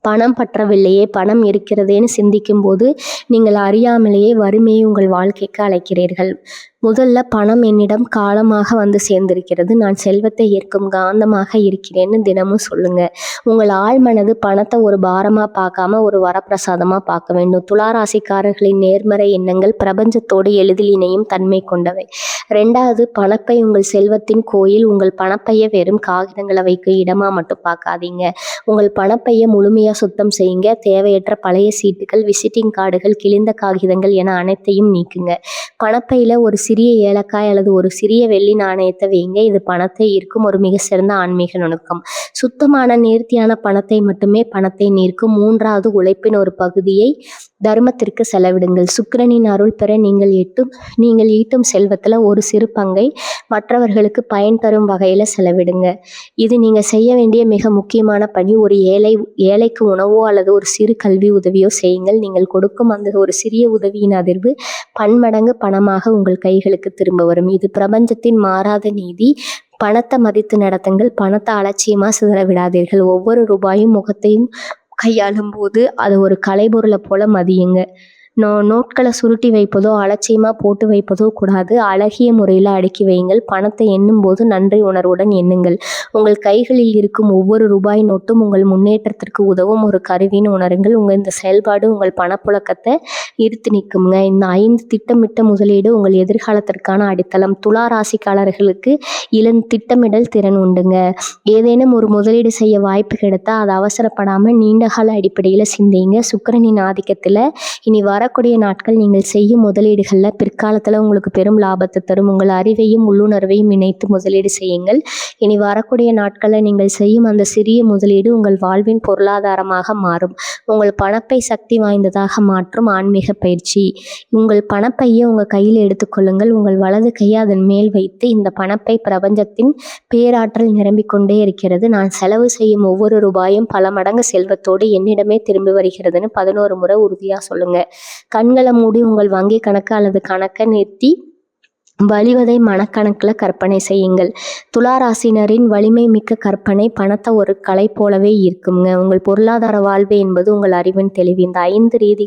பணம் பற்றவில்லையே, பணம் இருக்கிறதேன்னு சிந்திக்கும் போது நீங்கள் அறியாமலேயே வறுமையை உங்கள் வாழ்க்கைக்கு அழைக்கிறீர்கள். முதல்ல, பணம் என்னிடம் காலமாக வந்து சேர்ந்திருக்கிறது, நான் செல்வத்தை ஏற்கும் காந்தமாக இருக்கிறேன்னு தினமும் சொல்லுங்க. உங்கள் ஆழ்மனது பணத்தை ஒரு பாரமா பார்க்காம ஒரு வரப்பிரசாதமா பார்க்க வேண்டும். துளாராசிக்காரர்களின் நேர்மறை எண்ணங்கள் பிரபஞ்சத்தோடு எளிதில் இணையும் தன்மை கொண்டவை. 2. பணப்பை உங்கள் செல்வத்தின் கோயில். உங்கள் பணப்பைய வெறும் காகிதங்களை வைக்க இடமா மட்டும் பார்க்காதீங்க. உங்கள் பணப்பைய முழுமையா சுத்தம் செய்யுங்க. தேவையற்ற பழைய சீட்டுகள், விசிட்டிங் கார்டுகள், கிழிந்த காகிதங்கள் என அனைத்தையும் நீக்குங்க. பணப்பையில ஒரு சிறிய ஏலக்காய் அல்லது ஒரு சிறிய வெள்ளி நாணயத்தை வைங்க. இது பணத்தை ஈர்க்கும் ஒரு மிக சிறந்த ஆன்மீக நுணுக்கம். சுத்தமான நேர்த்தியான பணத்தை மட்டுமே பணத்தை நீர்க்கும். 3. உழைப்பின் ஒரு பகுதியை தர்மத்திற்கு செலவிடுங்கள். சுக்கிரனின் அருள் பெற நீங்கள் ஈட்டும் செல்வத்துல ஒரு சிறு பங்கை மற்றவர்களுக்கு பயன் தரும் வகையில செலவிடுங்க. இது நீங்க செய்ய வேண்டிய மிக முக்கியமான பணி. ஒரு ஏழைக்கு உணவோ அல்லது ஒரு சிறு கல்வி உதவியோ செய்யுங்கள். நீங்கள் கொடுக்கும் அந்த ஒரு சிறிய உதவியின் அதிர்வு பன்மடங்கு பணமாக உங்கள் கைகளுக்கு திரும்ப வரும். இது பிரபஞ்சத்தின் மாறாத நீதி. பணத்தை மதித்து நடத்துங்கள். பணத்தை அலட்சியமா சிதற விடாதீர்கள். ஒவ்வொரு ரூபாயும் முகத்தையும் கையாளும் போது அது ஒரு கலைப்பொருளை போல மதியுங்க. நோட்களை சுருட்டி வைப்பதோ அலட்சியமாக போட்டு வைப்பதோ கூடாது. அழகிய முறையில் அடுக்கி வையுங்கள். பணத்தை எண்ணும் போது நன்றி உணர்வுடன் எண்ணுங்கள். உங்கள் கைகளில் இருக்கும் ஒவ்வொரு ரூபாய் நோட்டும் உங்கள் முன்னேற்றத்திற்கு உதவும் ஒரு கருவின்னு உணருங்கள். இந்த செயல்பாடு உங்கள் பணப்புழக்கத்தை ஈர்த்து நிற்குங்க. இந்த 5 திட்டமிட்ட முதலீடு உங்கள் எதிர்காலத்திற்கான அடித்தளம். துலா ராசிக்காரர்களுக்கு திட்டமிடல் திறன் உண்டுங்க. ஏதேனும் ஒரு முதலீடு செய்ய வாய்ப்பு கிடைத்தால் அதை அவசரப்படாமல் நீண்டகால அடிப்படையில் சிந்திங்க. சுக்கிரனின் ஆதிக்கத்தில் இனி வரக்கூடிய நாட்கள் நீங்கள் செய்யும் முதலீடுகளில் பிற்காலத்தில் உங்களுக்கு பெரும் லாபத்தை தரும். உங்கள் அறிவையும் உள்ளுணர்வையும் இணைத்து முதலீடு செய்யுங்கள். இனி வரக்கூடிய நாட்களில் நீங்கள் செய்யும் அந்த சிறிய முதலீடு உங்கள் வாழ்வின் பொருளாதாரமாக மாறும். உங்கள் பணப்பை சக்தி வாய்ந்ததாக மாற்றும் ஆன்மீக பயிற்சி. உங்கள் பணப்பையை உங்கள் கையில் எடுத்துக்கொள்ளுங்கள். உங்கள் வலது கையை அதன் மேல் வைத்து, இந்த பணப்பை பிரபஞ்சத்தின் பேராற்றல் நிரம்பிக்கொண்டே இருக்கிறது. நான் செலவு செய்யும் ஒவ்வொரு ரூபாயும் பல மடங்கு செல்வத்தோடு என்னிடமே திரும்பி வருகிறதுன்னு 11 முறை உறுதியாக சொல்லுங்க. கண்களை மூடி உங்கள் வங்கி கணக்கு அல்லது கணக்கை நிறுத்தி வழிவதை மனக்கணக்கில் கற்பனை செய்யுங்கள். துலா ராசினரின் வலிமை மிக்க கற்பனை பணத்தை ஒரு கலை போலவே இருக்குங்க. உங்கள் பொருளாதார வாழ்வு என்பது உங்கள் அறிவின் தெளிவு. இந்த 5 ரீதி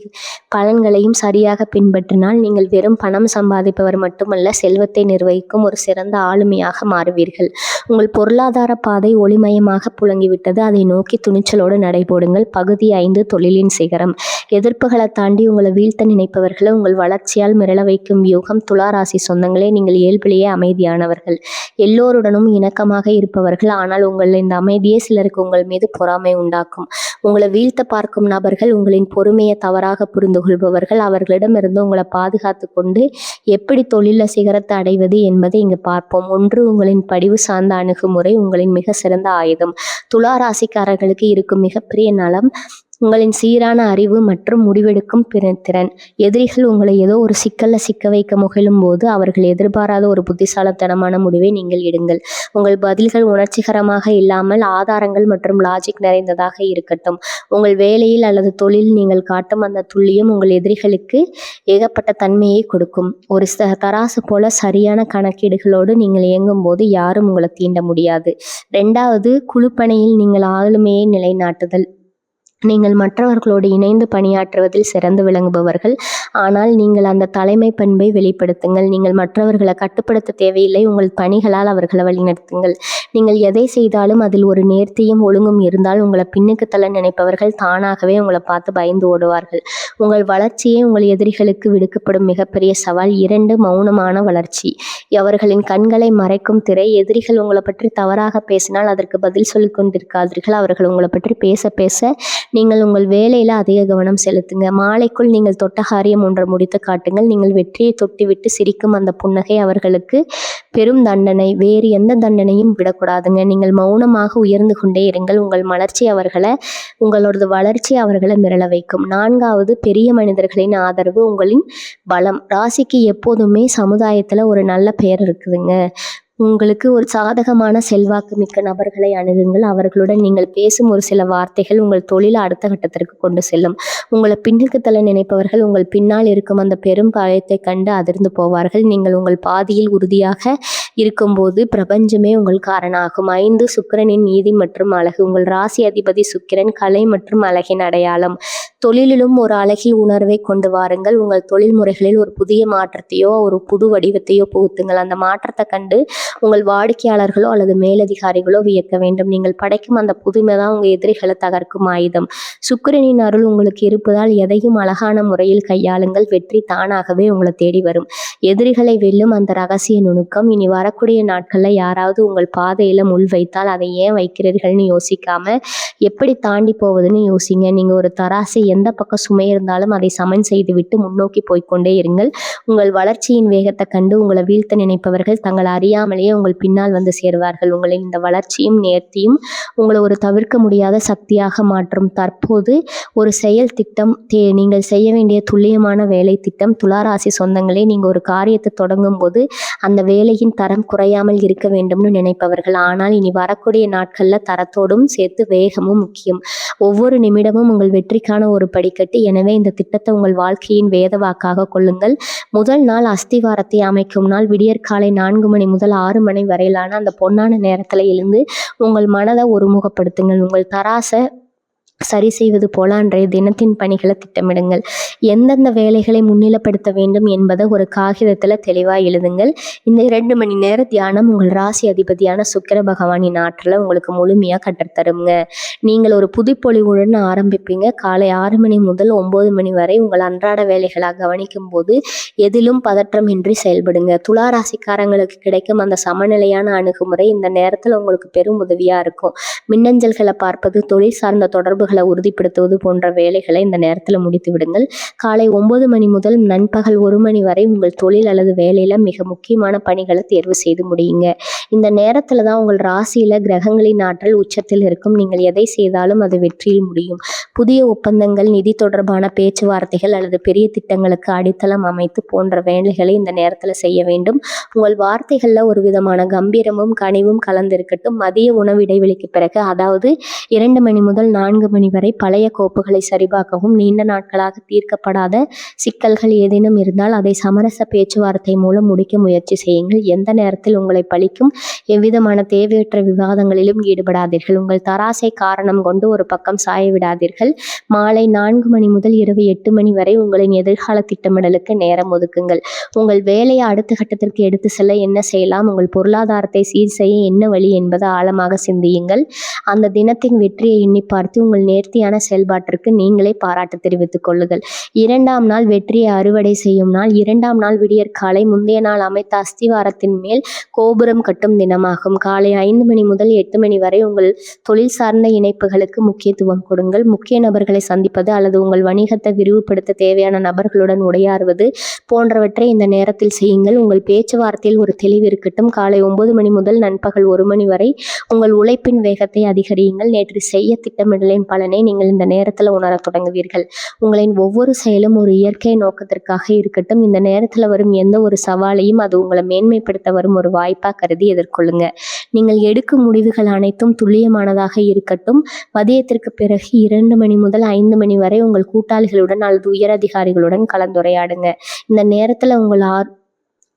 பலன்களையும் சரியாக பின்பற்றினால் நீங்கள் வெறும் பணம் சம்பாதிப்பவர் மட்டுமல்ல, செல்வத்தை நிர்வகிக்கும் ஒரு சிறந்த ஆளுமையாக மாறுவீர்கள். உங்கள் பொருளாதார பாதை ஒளிமயமாக புழங்கிவிட்டது. அதை நோக்கி துணிச்சலோடு நடைபோடுங்கள். பகுதி 5 தொழிலின் சிகரம். எதிர்ப்புகளை தாண்டி உங்களை வீழ்த்த நினைப்பவர்களை உங்கள் வளர்ச்சியால் மிரள வைக்கும் யூகம். துலா ராசி சொந்தங்களே, நீங்கள் இயல்பிலேயே அமைதியானவர்கள், எல்லோருடனும் இணக்கமாக இருப்பவர்கள். ஆனால் உங்கள் இந்த அமைதியே சிலருக்கு உங்கள் மீது பொறாமை உண்டாக்கும். உங்களை வீழ்த்த பார்க்கும் நபர்கள் உங்களின் பொறுமையை தவறாக புரிந்து கொள்பவர்கள். அவர்களிடமிருந்து உங்களை பாதுகாத்து கொண்டு எப்படி தொழில சிகரத்தை அடைவது என்பதை இங்கு பார்ப்போம். 1. உங்களின் படிவு சார்ந்த அணுகுமுறை உங்களின் மிக சிறந்த ஆயுதம். துலா ராசிக்காரர்களுக்கு இருக்கும் மிகப்பெரிய நலம் உங்களின் சீரான அறிவு மற்றும் முடிவெடுக்கும் திறன். எதிரிகள் உங்களை ஏதோ ஒரு சிக்கல்ல சிக்க வைக்க முயலும் போது அவர்கள் எதிர்பாராத ஒரு புத்திசாலித்தனமான முடிவை நீங்கள் எடுங்கள். உங்கள் பதில்கள் உணர்ச்சிகரமாக இல்லாமல் ஆதாரங்கள் மற்றும் லாஜிக் நிறைந்ததாக இருக்கட்டும். உங்கள் வேலையில் அல்லது தொழில் நீங்கள் காட்டும் அந்த துல்லியம் உங்கள் எதிரிகளுக்கு ஏகப்பட்ட தன்மையை கொடுக்கும். ஒரு தராசு போல சரியான கணக்கீடுகளோடு நீங்கள் இயங்கும் போது யாரும் உங்களை தீண்ட முடியாது. 2. குழுப்பணியில் நீங்கள் ஆளுமையை நிலைநாட்டுதல். நீங்கள் மற்றவர்களோடு இணைந்து பணியாற்றுவதில் சிறந்து விளங்குபவர்கள். ஆனால் நீங்கள் அந்த தலைமை பண்பை வெளிப்படுத்துங்கள். நீங்கள் மற்றவர்களை கட்டுப்படுத்த தேவையில்லை. உங்கள் பணிகளால் அவர்களை வழிநடத்துங்கள். நீங்கள் எதை செய்தாலும் அதில் ஒரு நேர்த்தியும் ஒழுங்கும் இருந்தால் உங்களை பின்னுக்கு தள்ள நினைப்பவர்கள் தானாகவே உங்களை பார்த்து பயந்து ஓடுவார்கள். உங்கள் வளர்ச்சியே உங்கள் எதிரிகளுக்கு விடுக்கப்படும் மிகப்பெரிய சவால். 2. மௌனமான வளர்ச்சி. அவர்களின் கண்களை மறைக்கும் திரை. எதிரிகள் உங்களை பற்றி தவறாக பேசினால் அதற்கு பதில் சொல்லிக் கொண்டிருக்காதீர்கள். அவர்கள் உங்களை பற்றி பேச பேச நீங்கள் உங்கள் வேலையில் அதிக கவனம் செலுத்துங்க. மாலைக்குள் நீங்கள் தொட்ட காரியம் ஒன்றை முடித்து காட்டுங்கள். நீங்கள் வெற்றியை தொட்டுவிட்டு சிரிக்கும் அந்த புன்னகை அவர்களுக்கு பெரும் தண்டனை. வேறு எந்த தண்டனையும் விடக்கூடாதுங்க. நீங்கள் மௌனமாக உயர்ந்து கொண்டே இருங்கள். உங்களோட வளர்ச்சி அவர்களை மிரள வைக்கும். 4. பெரிய மனிதர்களின் ஆதரவு உங்களின் பலம். ராசிக்கு எப்போதுமே சமுதாயத்தில் ஒரு நல்ல பெயர் இருக்குதுங்க. உங்களுக்கு ஒரு சாதகமான செல்வாக்கு மிக்க நபர்களை அணுகுங்கள். அவர்களுடன் நீங்கள் பேசும் ஒரு சில வார்த்தைகள் உங்கள் தொழிலை அடுத்த கட்டத்திற்கு கொண்டு செல்லும். உங்களை பின்னுக்கு தள்ள நினைப்பவர்கள் உங்கள் பின்னால் இருக்கும் அந்த பெரும் பாயத்தை கண்டு அதிர்ந்து போவார்கள். நீங்கள் உங்கள் பாதியில் உறுதியாக இருக்கும்போது பிரபஞ்சமே உங்கள் காரணமாகும். 5. சுக்கிரனின் நீதி மற்றும் அழகு. உங்கள் ராசி அதிபதி சுக்கிரன் கலை மற்றும் அழகின் அடையாளம். தொழிலிலும் ஒரு அழகிய உணர்வை கொண்டு வாருங்கள். உங்கள் தொழில் முறைகளில் ஒரு புதிய மாற்றத்தையோ ஒரு புது வடிவத்தையோ புகுத்துங்கள். அந்த மாற்றத்தை கண்டு உங்கள் வாடிக்கையாளர்களோ அல்லது மேலதிகாரிகளோ வியக்க வேண்டும். நீங்கள் படைக்கும் அந்த புதுமை தான் உங்கள் எதிரிகளை தகர்க்கும் ஆயுதம். சுக்கிரனின் அருள் உங்களுக்கு இருப்பதால் எதையும் அழகான முறையில் கையாளுங்கள். வெற்றி தானாகவே உங்களை தேடி வரும். எதிரிகளை வெல்லும் அந்த ரகசிய நுணுக்கம். இனி வரக்கூடிய நாட்களில் யாராவது உங்கள் பாதையில் முள் வைத்தால் அதை ஏன் வைக்கிறீர்கள்னு யோசிக்காம எப்படி தாண்டி போவதுன்னு யோசிங்க. நீங்கள் ஒரு தராசை எந்த பக்கம் சுமை இருந்தாலும் அதை சமன் செய்துவிட்டு முன்னோக்கி போய்கொண்டே இருங்கள். உங்கள் வளர்ச்சியின் வேகத்தை கண்டு உங்களை வீழ்த்த நினைப்பவர்கள் தங்கள் அறியாமலேயே உங்கள் பின்னால் வந்து சேருவார்கள். உங்களின் இந்த வளர்ச்சியும் நேர்த்தியும் உங்களை ஒரு தவிர்க்க முடியாத சக்தியாக மாற்றும். தற்போது ஒரு செயல் திட்டம் நீங்கள் செய்ய வேண்டிய துல்லியமான வேலை திட்டம். துளாராசி சொந்தங்களே, நீங்கள் ஒரு காரியத்தை தொடங்கும் போது அந்த வேலையின் தரம் குறையாமல் இருக்க வேண்டும்னு நினைப்பவர்கள். ஆனால் இனி வரக்கூடிய நாட்களில் தரத்தோடும் சேர்த்து வேகமும் முக்கியம். ஒவ்வொரு நிமிடமும் உங்கள் வெற்றிக்கான ஒரு படிக்கட்டு. எனவே இந்த திட்டத்தை உங்கள் வாழ்க்கையின் வேத வாக்காக கொள்ளுங்கள். முதல் நாள் அஸ்திவாரத்தை அமைக்கும் நாள். விடியற்காலை 4 மணி முதல் 6 மணி வரையிலான அந்த பொன்னான நேரத்தில் எழுந்து உங்கள் மனதை ஒருமுகப்படுத்துங்கள். உங்கள் தராசை சரி செய்வது போல அன்றைய தினத்தின் பணிகளை திட்டமிடுங்கள். எந்தெந்த வேலைகளை முன்னிலைப்படுத்த வேண்டும் என்பதை ஒரு காகிதத்தில் தெளிவாக எழுதுங்கள். இந்த 2 மணி நேர தியானம் உங்கள் ராசி அதிபதியான சுக்கிர பகவானின் ஆற்றலை உங்களுக்கு முழுமையாக கற்றுத்தருங்க. நீங்கள் ஒரு புதுப்பொழிவுடன் ஆரம்பிப்பீங்க. காலை 6 மணி முதல் 9 மணி வரை உங்கள் அன்றாட வேலைகளாக கவனிக்கும் போது எதிலும் பதற்றமின்றி செயல்படுங்க. துலா ராசிக்காரங்களுக்கு கிடைக்கும் அந்த சமநிலையான அணுகுமுறை இந்த நேரத்தில் உங்களுக்கு பெரும் உதவியாக இருக்கும். மின்னஞ்சல்களை பார்ப்பது, தொழில் சார்ந்த தொடர்புகளை உறுதிப்படுத்துவது போன்ற வேலைகளை இந்த நேரத்தில் முடித்து விடுங்கள். காலை 9 மணி முதல் நண்பகல் 1 மணி வரை உங்கள் தொழில் அல்லது வேலையில மிக முக்கியமான பணிகளை தேர்வு செய்து முடியுங்க. இந்த நேரத்துல தான் உங்கள் ராசியில கிரகங்களின் ஆற்றல் உச்சத்தில் இருக்கும். நீங்கள் எதை செய்தாலும் அது வெற்றியில் முடியும். புதிய ஒப்பந்தங்கள், நிதி தொடர்பான பேச்சுவார்த்தைகள் அல்லது பெரிய திட்டங்களுக்கு அடித்தளம் அமைத்து போன்ற வேலைகளை இந்த நேரத்தில் செய்ய வேண்டும். உங்கள் வார்த்தைகளில் ஒரு விதமான கம்பீரமும் கனிவும் கலந்திருக்கட்டும். மதிய உணவு இடைவெளிக்கு பிறகு, அதாவது 2 மணி முதல் 4 மணி மணி வரை பழைய கோப்புகளை சரிபார்க்கவும், நீண்ட நாட்களாக தீர்க்கப்படாத சிக்கல்கள் ஏதேனும் இருந்தால் அதை சமரச பேச்சுவார்த்தை மூலம் முடிக்க முயற்சி செய்யுங்கள். எந்த நேரத்தில் உங்களை பழிக்கும் எவ்விதமான தேவையற்ற விவாதங்களிலும் ஈடுபடாதீர்கள். உங்கள் தராசை காரணம் கொண்டு ஒரு பக்கம் சாய விடாதீர்கள். மாலை 4 மணி முதல் இரவு 8 மணி வரை உங்களின் எதிர்கால திட்டமிடலுக்கு நேரம் ஒதுக்குங்கள். உங்கள் வேலையை அடுத்த கட்டத்திற்கு எடுத்து செல்ல என்ன செய்யலாம், உங்கள் பொருளாதாரத்தை சீர் செய்ய என்ன வழி என்பதை ஆழமாக சிந்தியுங்கள். அந்த தினத்தின் வெற்றியை எண்ணி பார்த்து உங்கள் நேர்த்தியான செயல்பாட்டிற்கு நீங்களே பாராட்டு தெரிவித்துக் கொள்ளுங்கள். 2ஆம் நாள் வெற்றியை அறுவடை செய்யும் நாள். 2ஆம் நாள் விடியற்காலை முந்தைய நாள் அமைத்த அஸ்திவாரத்தின் மேல் கோபுரம் கட்டும் தினமாகும். காலை 5 மணி முதல் 8 மணி வரை உங்கள் தொழில் சார்ந்த இணைப்புகளுக்கு முக்கியத்துவம் கொடுங்கள். முக்கிய நபர்களை சந்திப்பது அல்லது உங்கள் வணிகத்தை விரிவுபடுத்த தேவையான நபர்களுடன் உரையாடுவது போன்றவற்றை இந்த நேரத்தில் செய்யுங்கள். உங்கள் பேச்சுவார்த்தையில் ஒரு தெளிவு இருக்கட்டும். காலை 9 மணி முதல் நண்பகல் 1 மணி வரை உங்கள் உழைப்பின் வேகத்தை அதிகரியுங்கள். நேற்று செய்ய திட்டமிடலின் பலனை நீங்கள் இந்த நேரத்தில் உணரத் தொடங்குவீர்கள். உங்களின் ஒவ்வொரு செயலும் ஒரு இயற்கை நோக்கத்திற்காக இருக்கட்டும். இந்த நேரத்தில் வரும் எந்த ஒரு சவாலையும் அது உங்களை மேன்மைப்படுத்த வரும் ஒரு வாய்ப்பாக கருதி எதிர்கொள்ளுங்க. நீங்கள் எடுக்கும் முடிவுகள் அனைத்தும் துல்லியமானதாக இருக்கட்டும். மதியத்திற்கு பிறகு 2 மணி முதல் 5 மணி வரை உங்கள் கூட்டாளிகளுடன் அல்லது உயரதிகாரிகளுடன் கலந்துரையாடுங்க. இந்த நேரத்தில் உங்கள்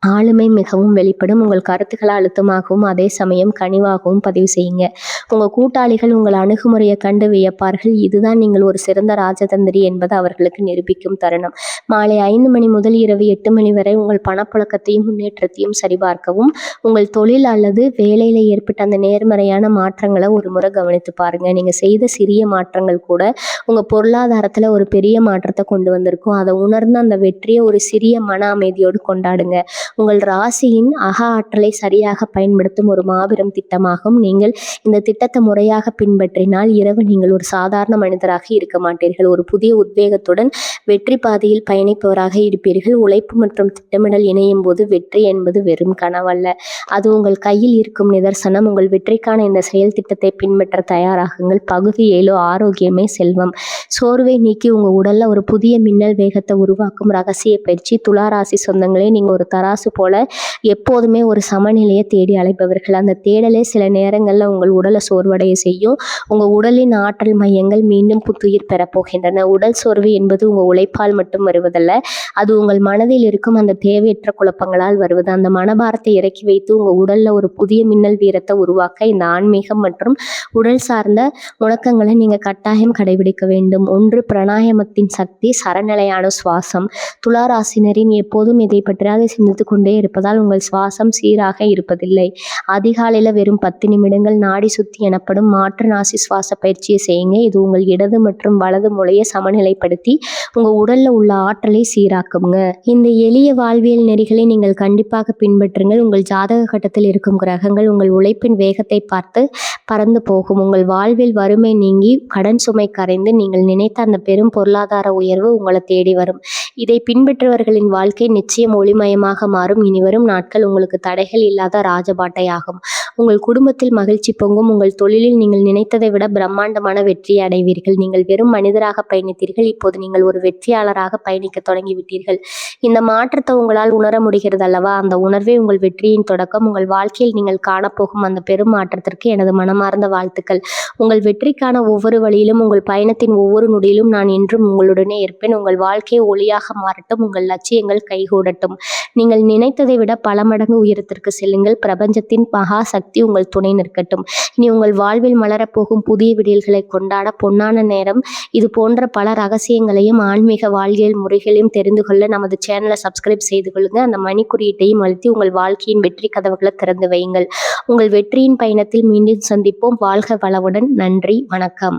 ஆளுமை மிகவும் வெளிப்படும். உங்கள் கருத்துக்களை அழுத்தமாகவும் அதே சமயம் கனிவாகவும் பதிவு செய்யுங்க. உங்கள் கூட்டாளிகள் உங்கள் அணுகுமுறையை கண்டு வியப்பார்கள். இதுதான் நீங்கள் ஒரு சிறந்த ராஜதந்திரி என்பது அவர்களுக்கு நிரூபிக்கும் தருணம். மாலை 5 மணி முதல் இரவு 8 மணி வரை உங்கள் பணப்புழக்கத்தையும் முன்னேற்றத்தையும் சரிபார்க்கவும். உங்கள் தொழில் அல்லது வேலையில் ஏற்பட்ட அந்த நேர்மறையான மாற்றங்களை ஒரு முறை கவனித்து பாருங்க. நீங்கள் செய்த சிறிய மாற்றங்கள் கூட உங்கள் பொருளாதாரத்தில் ஒரு பெரிய மாற்றத்தை கொண்டு வந்திருக்கும். அதை உணர்ந்து அந்த வெற்றியை ஒரு சிறிய மன அமைதியோடு கொண்டாடுங்க. உங்கள் ராசியின் அக ஆற்றலை சரியாக பயன்படுத்தும் ஒரு மாபெரும் திட்டமாகும். நீங்கள் இந்த திட்டத்தை முறையாக பின்பற்றினால் இரவு நீங்கள் ஒரு சாதாரண மனிதராக இருக்க மாட்டீர்கள். ஒரு புதிய உத்வேகத்துடன் வெற்றி பாதையில் பயணிப்பவராக இருப்பீர்கள். உழைப்பு மற்றும் திட்டமிடல் இணையும் போது வெற்றி என்பது வெறும் கனவல்ல, அது உங்கள் கையில் இருக்கும் நிதர்சனம். உங்கள் வெற்றிக்கான இந்த செயல் திட்டத்தை பின்பற்ற தயாராகுங்கள். பகுதி 7 ஆரோக்கியமே செல்வம். சோர்வை நீக்கி உங்கள் உடல்ல ஒரு புதிய மின்னல் வேகத்தை உருவாக்கும் ரகசிய பயிற்சி. துளாராசி சொந்தங்களே, நீங்க ஒரு தராசு போல எப்போதுமே ஒரு சமநிலையை தேடி அழைப்பவர்கள். அந்த தேடலே சில நேரங்களில் உங்கள் உடலை சோர்வடைய செய்யும். உங்கள் உடலின் ஆற்றல் மையங்கள் மீண்டும் புத்துயிர் பெறப்போகின்றன. உடல் சோர்வு என்பது உங்கள் உழைப்பால் மட்டும் வருவதல்ல, அது உங்கள் மனதில் இருக்கும் அந்த தேவையற்ற குழப்பங்களால் வருவது. அந்த மனபாரத்தை இறக்கி வைத்து உங்கள் உடல்ல ஒரு புதிய மின்னல் வீரத்தை உருவாக்க இந்த ஆன்மீகம் மற்றும் உடல் சார்ந்த முழக்கங்களை நீங்கள் கட்டாயம் கடைபிடிக்க வேண்டும். 1. பிராணாயாமத்தின் சக்தி. சரநிலையான சுவாசம். துளாராசினரின் எப்போதும் இதை பற்றியாக சிந்தித்து கொண்டே இருப்பதால் உங்கள் சுவாசம் சீராக இருப்பதில்லை. அதிகாலையில் வெறும் 10 நிமிடங்கள் நாடி சுத்தி எனப்படும் மாற்று நாசி சுவாச பயிற்சியை செய்யுங்க. இது உங்கள் இடது மற்றும் வலது மூளையை சமநிலைப்படுத்தி உங்கள் உடல்ல உள்ள ஆற்றலை சீராக்குங்க. இந்த எளிய வாழ்வியல் நெறிகளை நீங்கள் கண்டிப்பாக பின்பற்றுங்கள். உங்கள் ஜாதக கட்டத்தில் இருக்கும் கிரகங்கள் உங்கள் உழைப்பின் வேகத்தை பார்த்து பறந்து போகும். உங்கள் வாழ்வில் வறுமை நீங்கி கடன் சுமை கரைந்து நீங்கள் நினைத்த அந்த பெரும் பொருளாதார உயர்வு உங்களை தேடி வரும். இதை பின்பற்றுவர்களின் வாழ்க்கை நிச்சயம் ஒளிமயமாக மாறும். இனிவரும் நாட்கள் உங்களுக்கு தடைகள் இல்லாத ராஜபாட்டையாகும். உங்கள் குடும்பத்தில் மகிழ்ச்சி பொங்கும். உங்கள் தொழிலில் நீங்கள் நினைத்ததை விட பிரம்மாண்டமான வெற்றியை அடைவீர்கள். நீங்கள் வெறும் மனிதராக பயணித்தீர்கள், இப்போது நீங்கள் ஒரு வெற்றியாளராக பயணிக்க தொடங்கிவிட்டீர்கள். இந்த மாற்றத்தை உங்களால் உணர முடிகிறது அல்லவா? அந்த உணர்வே உங்கள் வெற்றியின் தொடக்கம். உங்கள் வாழ்க்கையில் நீங்கள் காணப்போகும் அந்த பெரும் மாற்றத்திற்கு எனது மனமார்ந்த வாழ்த்துக்கள். உங்கள் வெற்றிக்கான ஒவ்வொரு வழியிலும், உங்கள் பயணத்தின் ஒவ்வொரு நொடியிலும் நான் என்றும் உங்களுடனே இருப்பேன். உங்கள் வாழ்க்கையை ஒளியாக மாறட்டும். உங்கள் லட்சியங்கள் கைகூடட்டும். நீங்கள் நினைத்ததை விட பல மடங்கு உயரத்திற்கு செல்லுங்கள். பிரபஞ்சத்தின் மகா சக்தி உங்கள் துணை நிற்கட்டும். இனி உங்கள் வாழ்வில் மலரப்போகும் புதிய விடியல்களை கொண்டாட பொன்னான நேரம். இது போன்ற பல ரகசியங்களையும் ஆன்மீக வாழ்வியல் முறைகளையும் தெரிந்து கொள்ள நமது சேனலை சப்ஸ்கிரைப் செய்து கொள்ளுங்க. அந்த மணி குறியீட்டையும் அழுத்தி உங்கள் வாழ்க்கையின் வெற்றி கதவுகளை திறந்து வையுங்கள். உங்கள் வெற்றியின் பயணத்தில் மீண்டும் சந்திப்போம். வாழ்க வளமுடன். நன்றி, வணக்கம்.